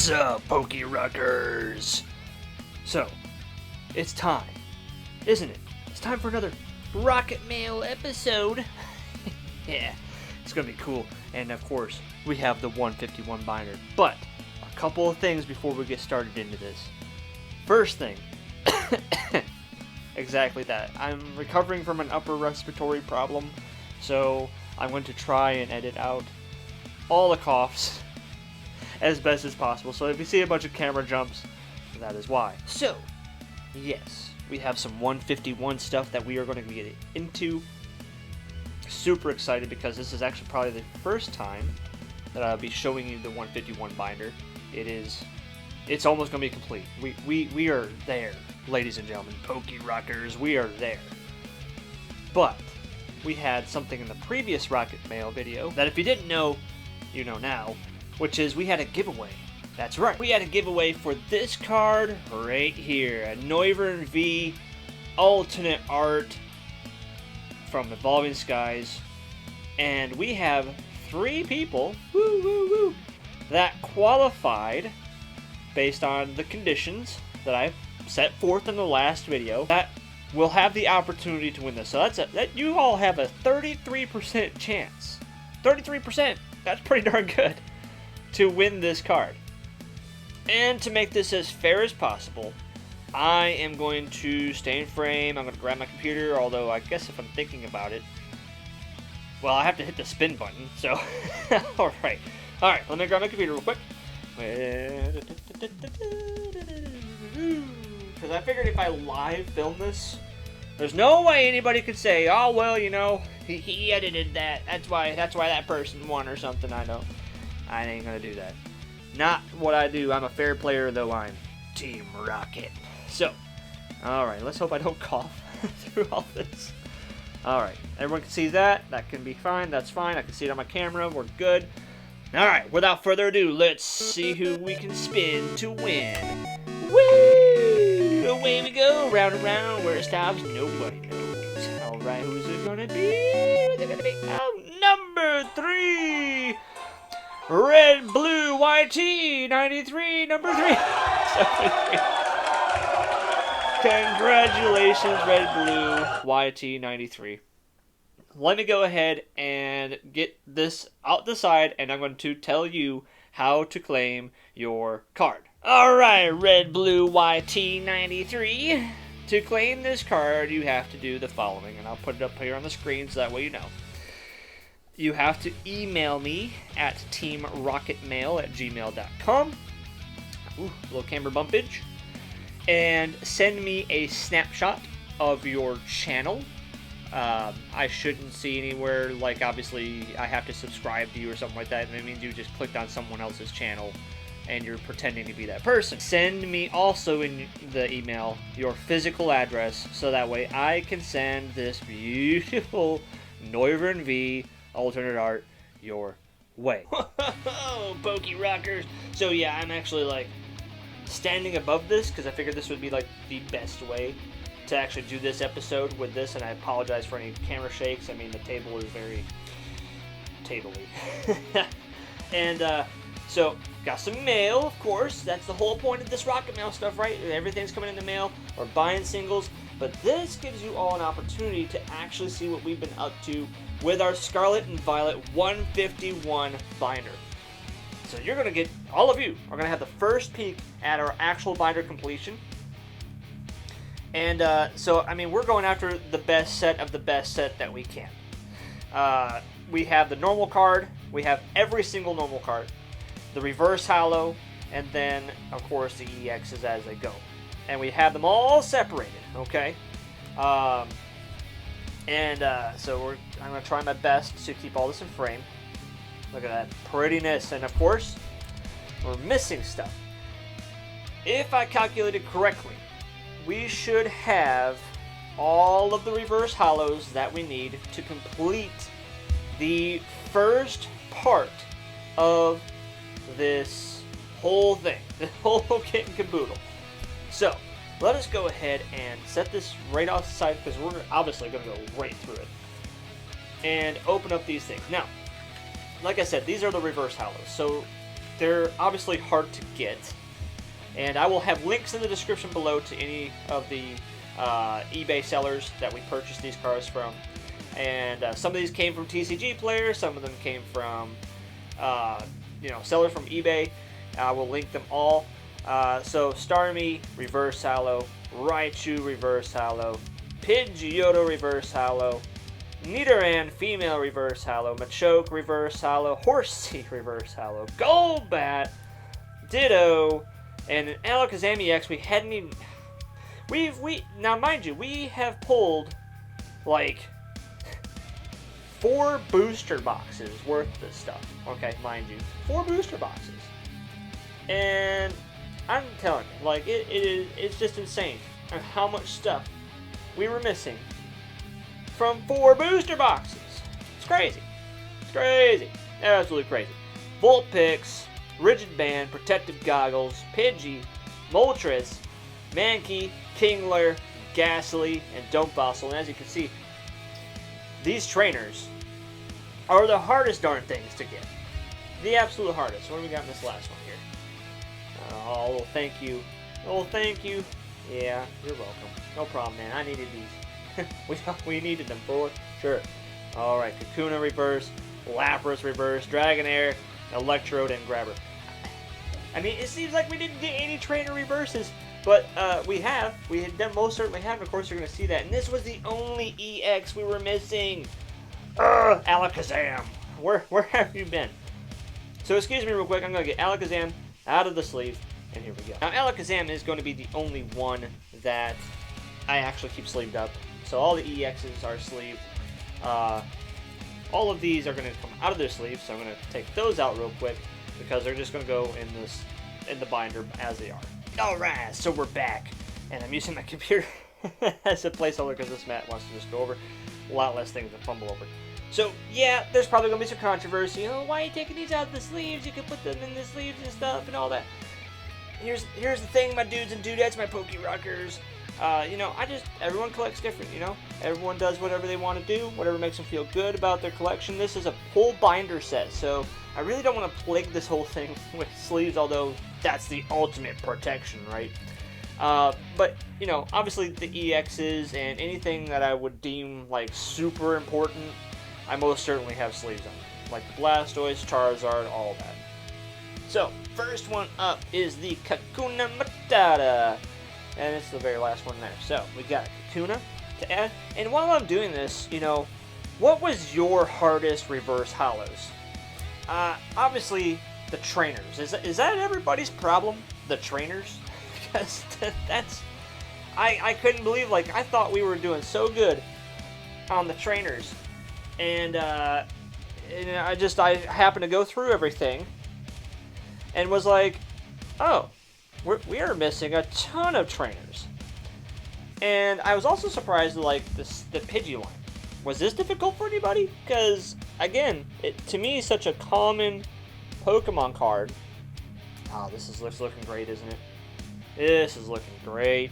What's up, Pokey Rockers? So, it's time, isn't it? It's time for another Rocket Mail episode. Yeah, it's gonna be cool. And of course, we have the 151 binder. But, a couple of things before we get started into this. First thing, exactly that. I'm recovering from an upper respiratory problem, so I'm going to try and edit out all the coughs as best as possible. So if you see a bunch of camera jumps, that is why. So, yes, we have some 151 stuff that we are going to get into. Super excited because this is actually probably the first time that I'll be showing you the 151 binder. It's almost going to be complete. We are there, ladies and gentlemen, Pokey Rockers, we are there. But we had something in the previous Rocket Mail video that if you didn't know, you know now, which is we had a giveaway. That's right, we had a giveaway for this card right here, a Noivern V alternate art from Evolving Skies, and we have 3 people, that qualified based on the conditions that I set forth in the last video, that will have the opportunity to win this. So that you all have a 33% chance. 33%. That's pretty darn good to win this card. And to make this as fair as possible, I am going to stay in frame. I'm going to grab my computer, although I guess if I'm thinking about it, well, I have to hit the spin button, so alright, let me grab my computer real quick. Because I figured if I live film this, there's no way anybody could say, oh, well, you know, he edited that. That's why that person won or something. I ain't gonna do that. Not what I do. I'm a fair player, though I'm Team Rocket. So, alright, let's hope I don't cough through all this. Alright, everyone can see that. That can be fine. That's fine. I can see it on my camera. We're good. Alright, without further ado, let's see who we can spin to win. Woo! Away we go, round and round, where it stops, nobody knows. Alright, who's it gonna be? Who's it gonna be? Oh, number 3! Red Blue YT 93, number 3. 73. Congratulations, Red Blue YT 93. Let me go ahead and get this out the side, and I'm going to tell you how to claim your card. Alright, Red Blue YT 93. To claim this card, you have to do the following, and I'll put it up here on the screen so that way you know. You have to email me at teamrocketmail@gmail.com. Ooh, little camera bumpage. And send me a snapshot of your channel. I shouldn't see anywhere, like, obviously, I have to subscribe to you or something like that, and it means you just clicked on someone else's channel and you're pretending to be that person. Send me also in the email your physical address, so that way I can send this beautiful Noivern V alternate art your way. Whoa, Pokey Rockers! So yeah, I'm actually, like, standing above this, because I figured this would be, like, the best way to actually do this episode with this, and I apologize for any camera shakes. I mean, the table is very table-y. And, so, got some mail, of course. That's the whole point of this Rocket Mail stuff, right? Everything's coming in the mail. We're buying singles. But this gives you all an opportunity to actually see what we've been up to with our Scarlet and Violet 151 binder. So you're going to get, all of you are going to have the first peek at our actual binder completion. And so, I mean, we're going after the best set of the best set that we can. We have the normal card. We have every single normal card. The reverse holo, and then, of course, the EXs as they go. And we have them all separated, okay? So I'm going to try my best to keep all this in frame. Look at that prettiness. And, of course, we're missing stuff. If I calculated correctly, we should have all of the reverse holos that we need to complete the first part of this whole thing, the whole kit and caboodle. So, let us go ahead and set this right off the side, because we're obviously going to go right through it, and open up these things. Now, like I said, these are the reverse holos. So, they're obviously hard to get, and I will have links in the description below to any of the eBay sellers that we purchased these cars from. And some of these came from TCG Player, some of them came from sellers from eBay. I will link them all. So Starmie, Reverse Halo, Raichu, Reverse Halo, Pidgeotto, Reverse Halo, Nidoran, Female, Reverse Halo, Machoke, Reverse Halo, Horsey, Reverse Halo, Golbat, Ditto, and an Alakazam EX. We hadn't even... Now, mind you, we have pulled, like, 4 booster boxes worth of this stuff. Okay, mind you. 4 booster boxes. And I'm telling you, like, it's just insane on how much stuff we were missing from 4 booster boxes. It's crazy. It's crazy. Absolutely crazy. Vulpix, Rigid Band, Protective Goggles, Pidgey, Moltres, Mankey, Kingler, Ghastly, and Dumbfossil. And as you can see, these trainers are the hardest darn things to get. The absolute hardest. What do we got in this last one here? Oh, thank you. Oh, thank you. Yeah, you're welcome. No problem, man. I needed these. we needed them for sure. Alright, Kakuna Reverse, Lapras Reverse, Dragonair, Electrode, and Grabber. I mean, it seems like we didn't get any trainer reverses, but we have. We most certainly have. Of course, you're going to see that. And this was the only EX we were missing. Alakazam. Where have you been? So, excuse me real quick. I'm going to get Alakazam out of the sleeve. And here we go. Now, Alakazam is going to be the only one that I actually keep sleeved up. So all the EXs are sleeved. All of these are going to come out of their sleeves, so I'm going to take those out real quick because they're just going to go in the binder as they are. Alright, so we're back. And I'm using my computer as a placeholder because this mat wants to just go over a lot less things to fumble over. So, yeah, there's probably going to be some controversy. Oh, why are you taking these out of the sleeves? You can put them in the sleeves and stuff and all that. Here's the thing, my dudes and dudettes, my Pokerockers. Everyone collects different, Everyone does whatever they want to do, whatever makes them feel good about their collection. This is a full binder set, so I really don't want to plague this whole thing with sleeves, although that's the ultimate protection, right? But, obviously the EXs and anything that I would deem, like, super important, I most certainly have sleeves on. Like the Blastoise, Charizard, all that. So, first one up is the Kakuna Matata. And it's the very last one there. So, we got Kakuna to add. And while I'm doing this, what was your hardest reverse hollows? Obviously, the trainers. Is that everybody's problem? The trainers? Because that's... I couldn't believe, I thought we were doing so good on the trainers. And I happened to go through everything and was like, oh, we are missing a ton of trainers. And I was also surprised the Pidgey line. Was this difficult for anybody? Because, again, to me, is such a common Pokemon card. Oh, this is looking great, isn't it? This is looking great.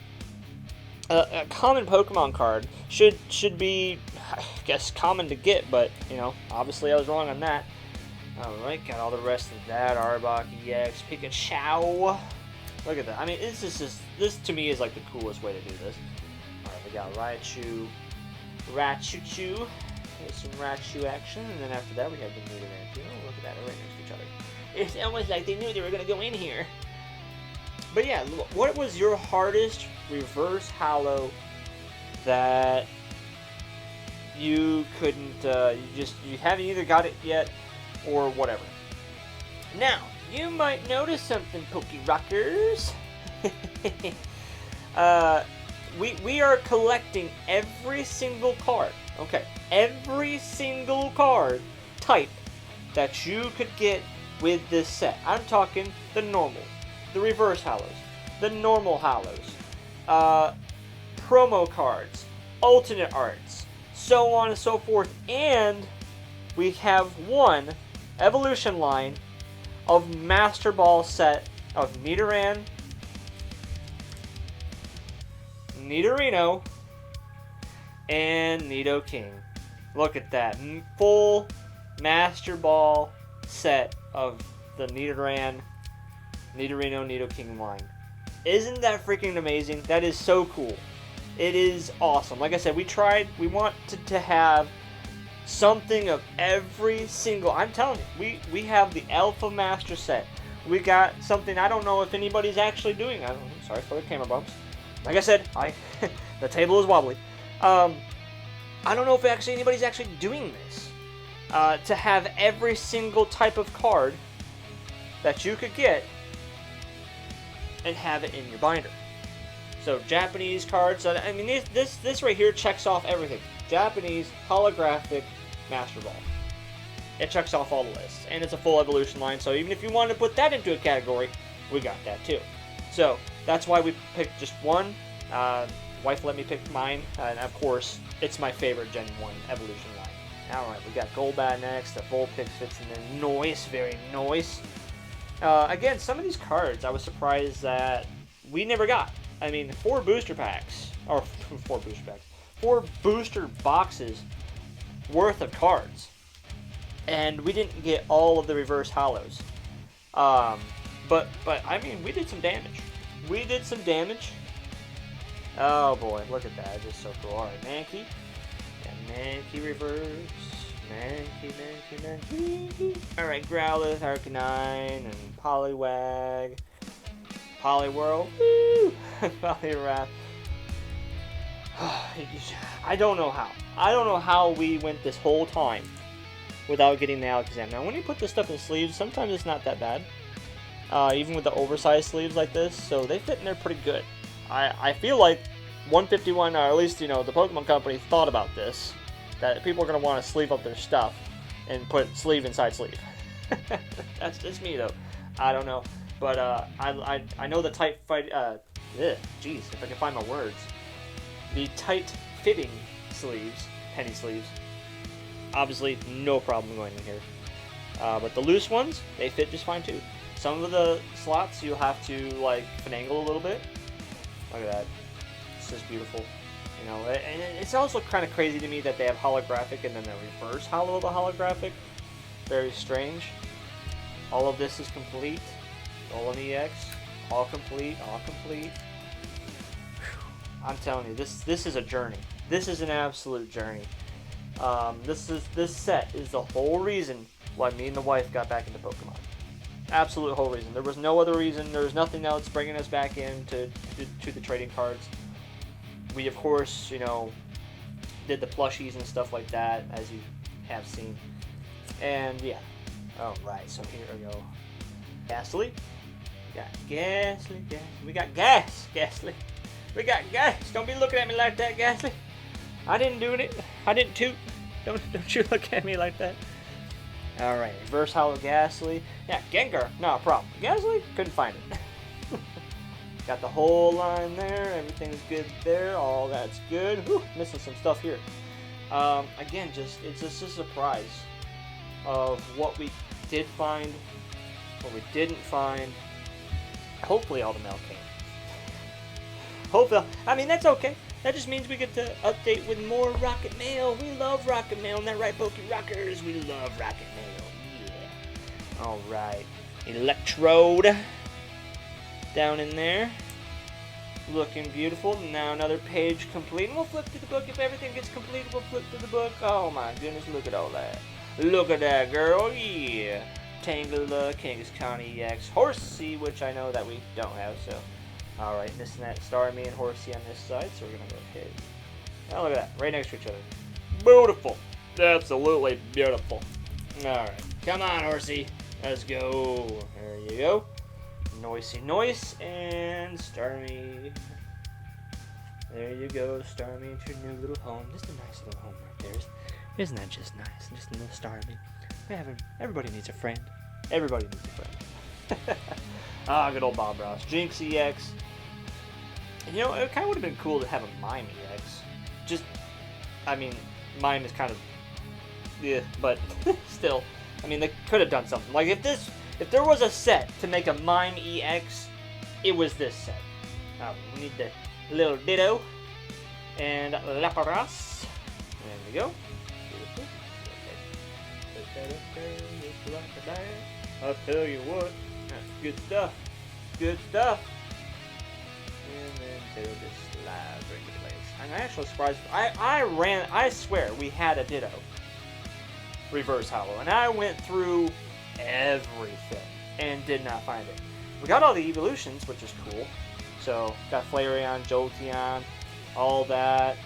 A common Pokemon card should be, I guess, common to get, but, obviously I was wrong on that. Alright, got all the rest of that. Arbok, EX, Pikachu. Look at that. I mean, this to me is like the coolest way to do this. Alright, we got Raichu, Raichu. There's some Raichu action, and then after that we have the Nidoran. Look at that, they're right next to each other. It's almost like they knew they were going to go in here. But yeah, what was your hardest reverse holo that you couldn't, you haven't either got it yet or whatever? Now, you might notice something, Pokerockers. We are collecting every single card. Okay, every single card type that you could get with this set. I'm talking the normal, the reverse holos, the normal holos, promo cards, alternate arts, so on and so forth. And we have one evolution line of Master Ball set of Nidoran, Nidorino, and Nidoking. Look at that. Full Master Ball set of the Nidoran, Nidorino, Nidoking line. Isn't that freaking amazing? That is so cool. It is awesome. Like I said, we wanted to have something of every single, I'm telling you, we have the Alpha Master set. We got something, I don't know if anybody's actually doing, sorry for the camera bumps. Like I said, the table is wobbly. I don't know if anybody's actually doing this. To have every single type of card that you could get and have it in your binder. So Japanese cards, I mean this right here checks off everything. Japanese, holographic, Master Ball. It checks off all the lists, and it's a full evolution line, so even if you wanted to put that into a category, we got that too. So that's why we picked just one. Wife let me pick mine, and of course, it's my favorite Gen 1 evolution line. Alright, we got Golbat next, the Vulpix fits in there, nice, very nice. Again, some of these cards I was surprised that we never got. I mean, 4 booster packs, or 4 booster packs, 4 booster boxes worth of cards, and we didn't get all of the reverse hollows. But I mean, we did some damage. We did some damage. Oh boy, look at that, it's just so cool. Alright, Mankey. Yeah, Mankey reverse. Mankey. Alright, Growlithe, Arcanine, and Poliwag. Poliwhirl. Woo! Poliwrath. I don't know how. I don't know how we went this whole time without getting the Alakazam. Now, when you put this stuff in sleeves, sometimes it's not that bad. Even with the oversized sleeves like this, so they fit in there pretty good. I feel like 151, or at least, you know, the Pokemon Company thought about this, that people are going to want to sleeve up their stuff and put sleeve inside sleeve. That's just me, though. I don't know. But I know the tight fight. Jeez, if I can find my words. The tight-fitting sleeves, penny sleeves, obviously no problem going in here. But the loose ones, they fit just fine too. Some of the slots you'll have to like finagle a little bit. Look at that. It's just beautiful. You know, and it's also kind of crazy to me that they have holographic and then the reverse hollow of the holographic. Very strange. All of this is complete. Golem EX, all complete, all complete. Whew. I'm telling you, this is a journey. This is an absolute journey. This set is the whole reason why me and the wife got back into Pokemon. Absolute whole reason. There was no other reason. There was nothing else bringing us back into to the trading cards. We of course, you know, did the plushies and stuff like that, as you have seen. And yeah. All right. So here we go. Gastly. We got Gastly. We got Gastly. We got gas. Don't be looking at me like that, Gastly. I didn't do it. I didn't toot. Don't you look at me like that. Alright, reverse hollow Gastly. Yeah, Gengar, no problem. Gastly, couldn't find it. Got the whole line there. Everything's good there. All that's good. Whew, missing some stuff here. Again, it's just a surprise of what we did find, what we didn't find. Hopefully all the mail came. Hopefully, I mean, that's okay. That just means we get to update with more Rocket Mail. We love Rocket Mail, isn't that right, Poke Rockers? We love Rocket Mail, yeah. Alright, Electrode down in there. Looking beautiful. Now another page complete. And we'll flip through the book. If everything gets complete, we'll flip through the book. Oh my goodness, look at all that. Look at that, girl, yeah. Tangela, Kangaskhan EX, Horsey, which I know that we don't have, so. Alright, missing that Starmie and Horsey on this side, so we're going to go ahead. Oh, look at that, right next to each other. Beautiful. Absolutely beautiful. Alright, come on, Horsey. Let's go. There you go. Noisy Noise and Starmie. There you go, Starmie, into your new little home. Just a nice little home right there. Isn't that just nice? Just a little Starmie. Everybody needs a friend. Everybody needs a friend. Ah, good old Bob Ross. Jinx EX. And, you know, it kind of would have been cool to have a Mime EX. Just, I mean, Mime is kind of, yeah, but still, I mean, they could have done something. Like, if there was a set to make a Mime EX, it was this set. We need the little Ditto and Lapras. There we go. Beautiful. Put that up there. Just like that. I'll tell you what, that's good stuff. Good stuff. And then do this live regular place. I'm actually surprised. I swear we had a Ditto reverse hollow, and I went through everything and did not find it. We got all the evolutions, which is cool. So got Flareon, Jolteon, all that.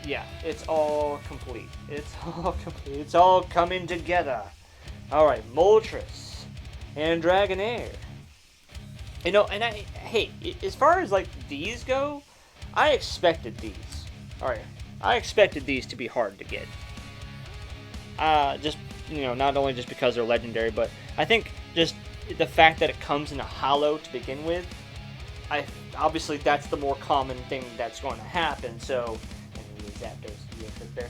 Yeah, it's all complete. It's all complete. It's all coming together. All right, Moltres and Dragonair. You know, and hey, as far as like these go, I expected these. All right, I expected these to be hard to get. Just, you know, not only just because they're legendary, but I think just the fact that it comes in a hollow to begin with. Obviously that's the more common thing that's going to happen. So, and we Zapdos there.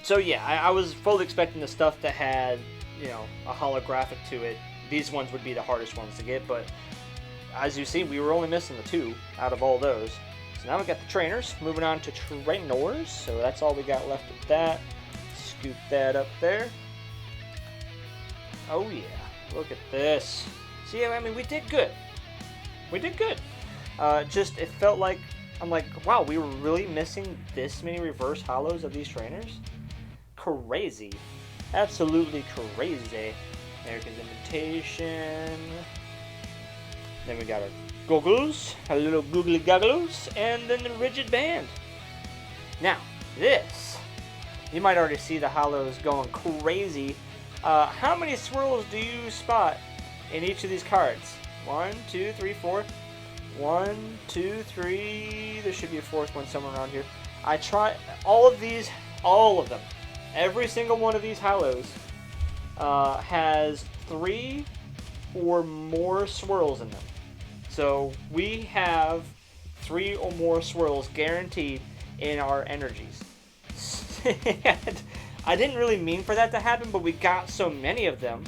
So yeah, I was fully expecting the stuff that had, you know, a holographic to it. These ones would be the hardest ones to get, but as you see, we were only missing the 2 out of all those. So now we got the trainers. Moving on to trainers. So that's all we got left of that. Scoop that up there. Oh yeah, look at this. See, I mean, we did good. We did good. Just, it felt like, I'm like, wow, we were really missing this many reverse hollows of these trainers? Crazy. Absolutely crazy. American Imitation. Then we got our goggles, our little googly goggles, and then the rigid band. Now, this, you might already see the hollows going crazy. How many swirls do you spot in each of these cards? 1, 2, 3, 4. 1, 2, 3. There should be a 4th one somewhere around here. I try all of these, all of them. Every single one of these hollows has 3 or more swirls in them. So we have 3 or more swirls guaranteed in our energies. I didn't really mean for that to happen, but we got so many of them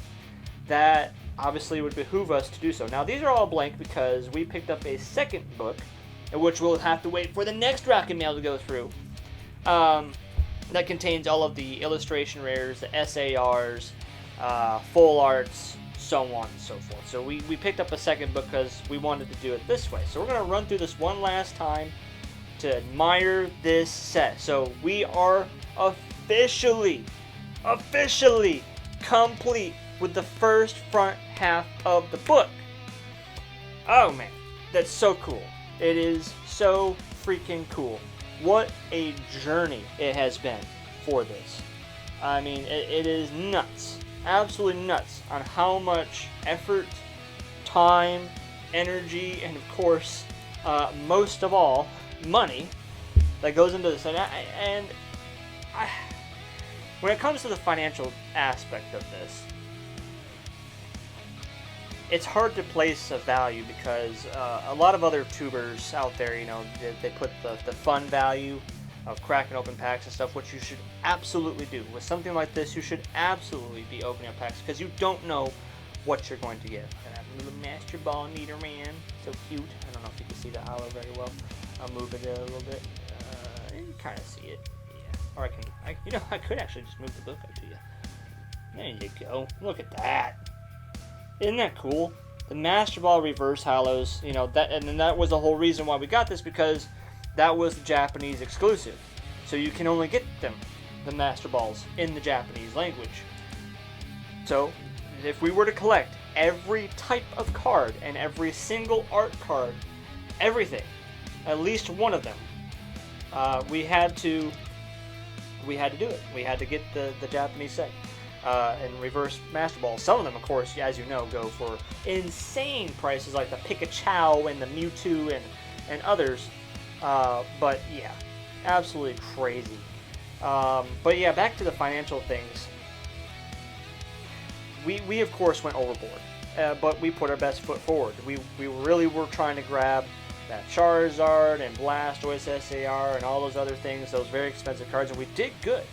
that obviously it would behoove us to do so. Now these are all blank because we picked up a second book, in which we'll have to wait for the next Rocket Mail to go through. That contains all of the illustration rares, the SARs, full arts, so on and so forth. So we picked up a second book because we wanted to do it this way. So we're going to run through this one last time to admire this set. So we are officially complete with the first front half of the book. Oh man, that's so cool. It is so freaking cool. What a journey it has been for this. I mean, it is nuts. Absolutely nuts on how much effort, time, energy, and of course, most of all, money that goes into this. And when it comes to the financial aspect of this, it's hard to place a value because a lot of other tubers out there, you know, they put the fun value of cracking open packs and stuff, which you should absolutely do. With something like this, you should absolutely be opening up packs because you don't know what you're going to get. And that little Master Ball Nidoran, so cute. I don't know if you can see the hollow very well. I'll move it a little bit. You can kind of see it. Yeah. Or I could actually just move the book up to you. There you go. Look at that. Isn't that cool? The Master Ball reverse hollows, you know, that was the whole reason why we got this, because that was the Japanese exclusive. So you can only get them, the Master Balls, in the Japanese language. So, if we were to collect every type of card and every single art card, everything, at least one of them, we had to do it. We had to get the Japanese set. And reverse Master Balls. Some of them, of course, as you know, go for insane prices, like the Pikachu and the Mewtwo and others. But yeah, absolutely crazy. But yeah, back to the financial things. We of course went overboard, but we put our best foot forward. We really were trying to grab that Charizard and Blastoise SAR and all those other things, those very expensive cards, and we did good.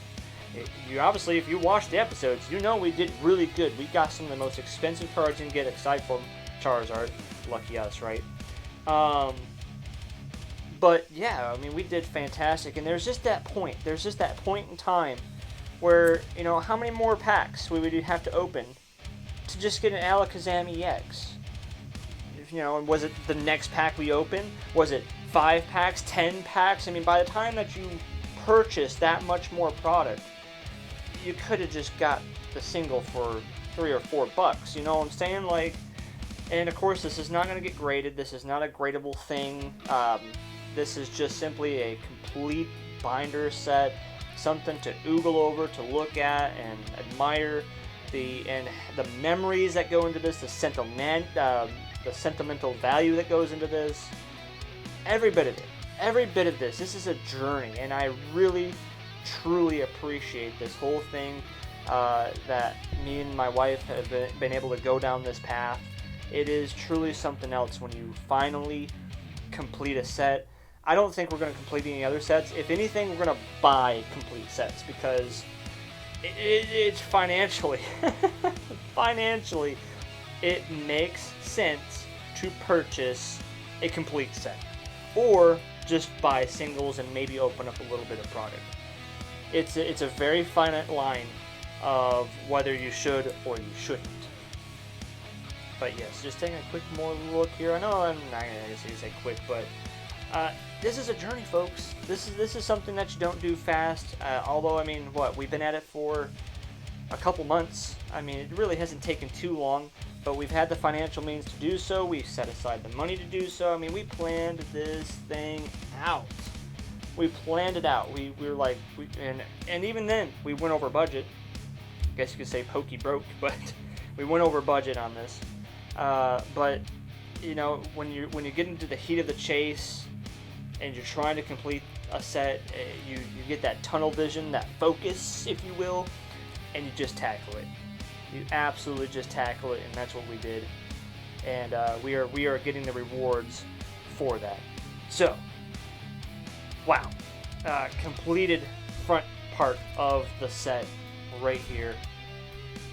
You obviously, if you watch the episodes, you know we did really good. We got some of the most expensive cards you can get, aside from Charizard. Lucky us, right? But yeah, I mean, we did fantastic. And there's just that point. There's just that point in time where, how many more packs we would have to open to just get an Alakazam EX? And was it the next pack we open? Was it 5 packs, 10 packs? I mean, by the time that you purchase that much more product, you could have just got the single for $3 or $4. You know what I'm saying? Like, and of course, this is not going to get graded. This is not a gradable thing. This is just simply a complete binder set, something to oogle over, to look at and admire. The memories that go into this, the sentimental value that goes into this, every bit of it, every bit of this. This is a journey, and I really, truly appreciate this whole thing that me and my wife have been able to go down this path. It is truly something else when you finally complete a set. I don't think we're going to complete any other sets. If anything, we're going to buy complete sets because it's financially, it makes sense to purchase a complete set, or just buy singles and maybe open up a little bit of product. It's a very finite line of whether you should or you shouldn't. But yes, just taking a quick more look here. I know I'm not going to say quick, but this is a journey, folks. This is something that you don't do fast. Although, I mean, we've been at it for a couple months. I mean, it really hasn't taken too long, but we've had the financial means to do so. We've set aside the money to do so. I mean, we planned this thing out. We planned it out. We were like, and even then, we went over budget. I guess you could say pokey broke, but we went over budget on this. But when you get into the heat of the chase and you're trying to complete a set, you get that tunnel vision, that focus, if you will, and you just tackle it. You absolutely just tackle it, and that's what we did. And we are getting the rewards for that. So, wow, completed front part of the set right here.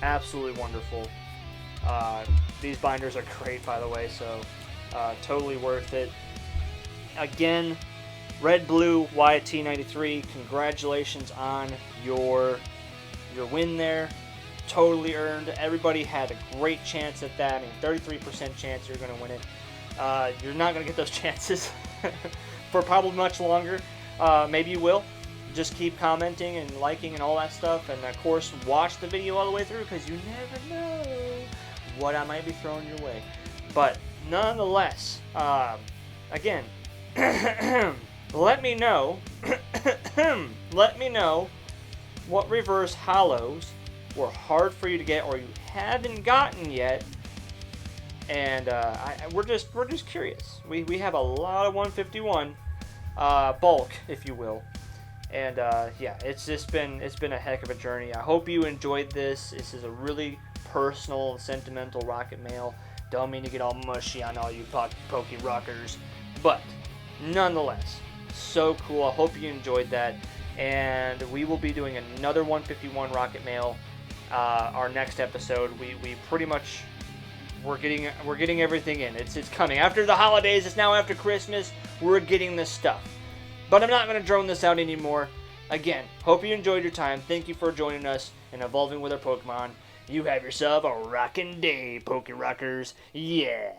Absolutely wonderful. These binders are great, by the way, so totally worth it. Again, Red Blue YT93, congratulations on your win there. Totally earned. Everybody had a great chance at that. I mean, 33% chance you're going to win it. You're not going to get those chances for probably much longer. Maybe you will. Just keep commenting and liking and all that stuff. And, of course, watch the video all the way through because you never know what I might be throwing your way. But, nonetheless, again, let me know what reverse hollows were hard for you to get or you haven't gotten yet. And we're just curious. We have a lot of 151 bulk, if you will. And yeah, it's been a heck of a journey. I hope you enjoyed this. This is a really personal and sentimental Rocket Mail. Don't mean to get all mushy on all you pokey rockers, but nonetheless, so cool. I hope you enjoyed that. And we will be doing another 151 Rocket Mail. Our next episode. We pretty much we're getting everything in. It's coming after the holidays. It's now after Christmas. We're getting this stuff. But I'm not going to drone this out anymore. Again, hope you enjoyed your time. Thank you for joining us and evolving with our Pokemon. You have yourself a rockin' day, Poke Rockers. Yeah.